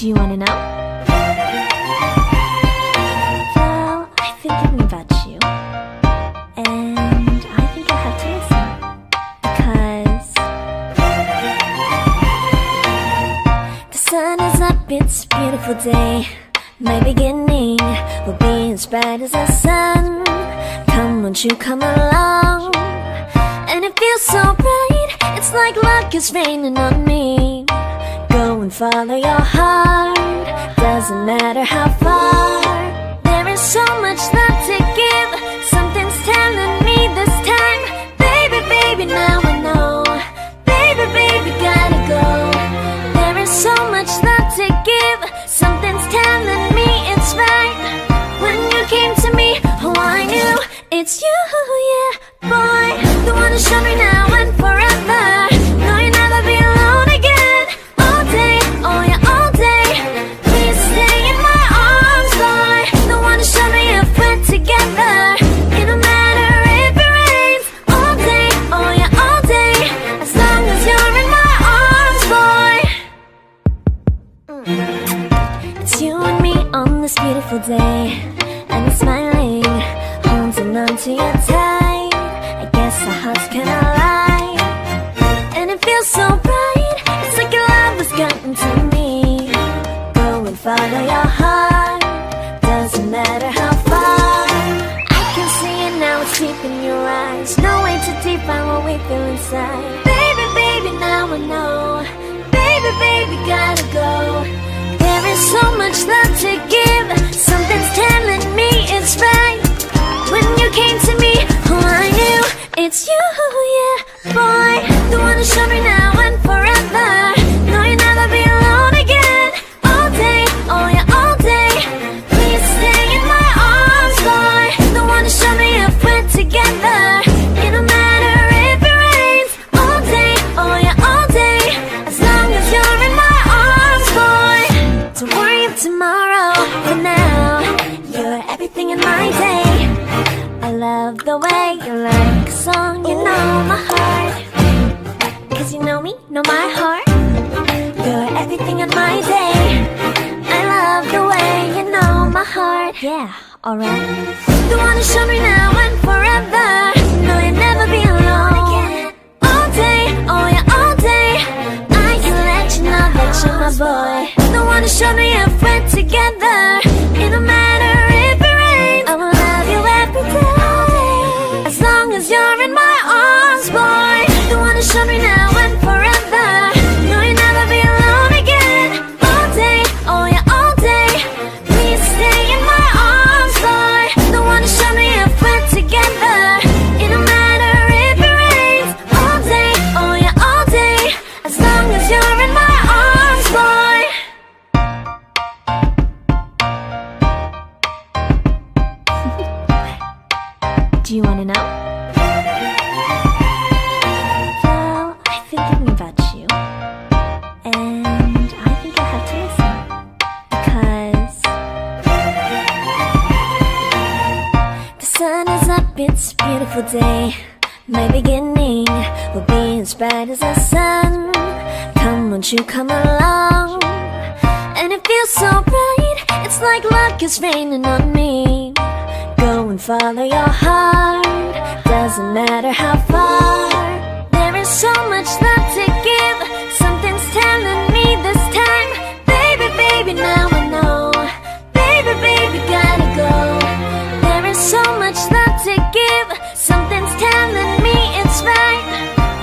Do you wanna know? Well, I've been thinking about you, and I think I have to listen. Because the sun is up, it's a beautiful day. My beginning will be as bright as the sun. Come, won't you come along? And it feels so bright, it's like luck is raining on me. Go and follow your heart, doesn't matter how far. There is so much love to give, something's telling me this time. Baby, baby, now I know. Baby, baby, gotta go. There is so much love to give, something's telling me it's right. When you came to me, oh I knew it's you, yeah, boy. The one to show me now and forever. No, you'll never be alone again. All day, oh yeah, all day. Please stay in my arms, boy. The one to show me if we're together. It don't matter if it rains. All day, oh yeah, all day. As long as you're in my arms, boy. It's you and me on this beautiful day, and I'm smiling, holding on to you tight. I guess our hearts cannot lie, and it feels so bright. It's like your love has gotten to me. Go and follow your heart, doesn't matter how far. I can see it now, it's deep in your eyes. No way to define what we feel inside. Baby, baby, now I know. Baby, baby, gotta go. There is so much love to give, something's telling me it's right. When you came to me, oh I knew it's you, yeah, boy. The one to show me now and forever. No, you'll never be alone again. All day, oh yeah, all day. Please stay in my arms, boy. The one to show me if we're together. It don't matter if it rains. All day, oh yeah, all day. As long as you're in my arms, boy. Don't worry of tomorrow, for now you're everything in my day. I love the way you like a song, you know my heart. Cause you know me, know my heart. You're everything in my day. I love the way you know my heart. Yeah, alright. The one to show me now and forever. No, you'll never be alone again. All day, oh yeah, all day. I can let you know that you're my boy. The one to show me if we're together. It don't matter if it rains. I will love you every day. As long as you're in my arms, boy. The one to show me now and forever. No, you'll never be alone again. All day, oh yeah, all day. Please stay in my arms, boy. The one to show me if we're together. It don't matter if it rains. All day, oh yeah, all day. As long as you're in my arms, boy. Do you wanna know? Well, I've been thinking about you, and I think I have to listen. Because the sun is up, it's a beautiful day. My beginning will be as bright as the sun. Come, won't you come along? And it feels so bright, it's like luck is raining on me. Go and follow your heart, doesn't matter how far. There is so much love to give, something's telling me this time. Baby, baby, now I know. Baby, baby, gotta go. There is so much love to give, something's telling me it's right.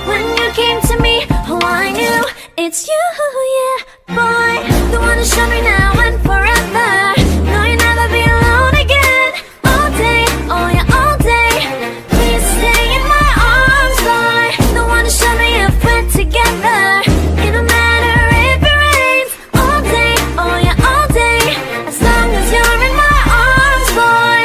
When you came to me, oh I knew it's you, yeah, boy. The one to show me now and forever. No, you'll never be alone again. All day, oh yeah, all day. Please stay in my arms, boy. The one to show me if we're together. It don't matter if it rains. All day, oh yeah, all day. As long as you're in my arms, boy.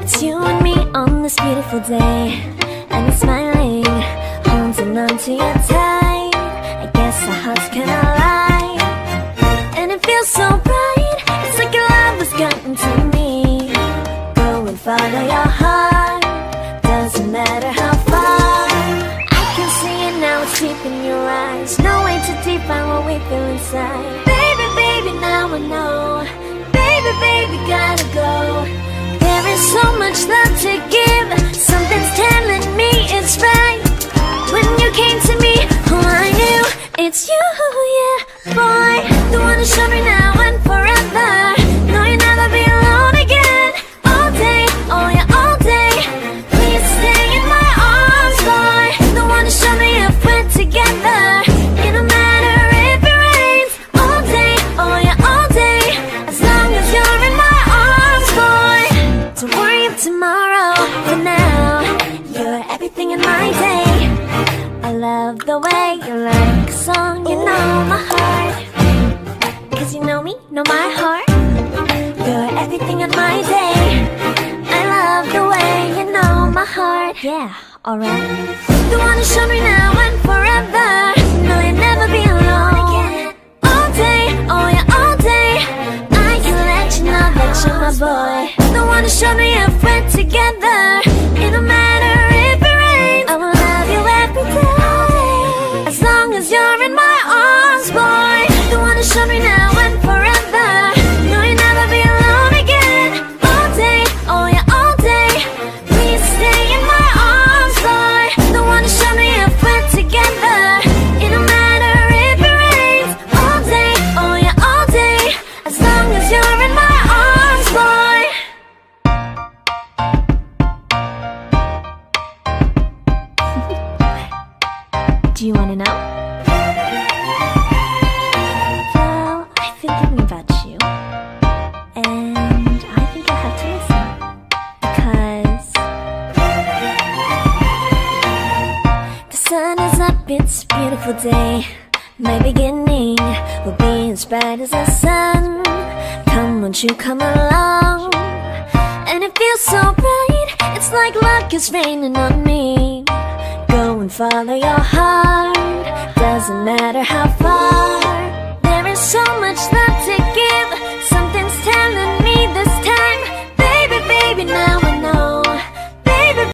It's you and me on this beautiful day, and I'm smiling, holding on to you tight. I guess our hearts cannot lie, and it feels so bright. It's like your love has gotten to me. Go and follow your heart, doesn't matter how far. I can see it now, it's deep in your eyes. No way to define what we But now, you're everything in my day. I love the way you like a song, you know my heart. Cause you know me, know my heart. You're everything in my day. I love the way you know my heart. Yeah, alright. The one who showed me now and forever. No, you'll never be alone. All day, oh yeah, all day. I can let you know that you're my boy. The one who showed me if we're together. It don't matter if it rains, I will love you every day. As long as you're in my arms, boy. The one who showed me now and forever. No, you'll never be alone again. All day, oh yeah, all day. Please stay in my arms, boy. The one who showed me if we're together. It don't matter if it rains. All day, oh yeah, all day. As long as you're in my arms, boy. Do you wanna know? Well, I've been thinking about you, and I think I have to listen. Because the sun is up, it's a beautiful day. My beginning will be as bright as the sun. Come, won't you come along? And it feels so bright, it's like luck is raining on me. Go and follow your heart, doesn't matter how far.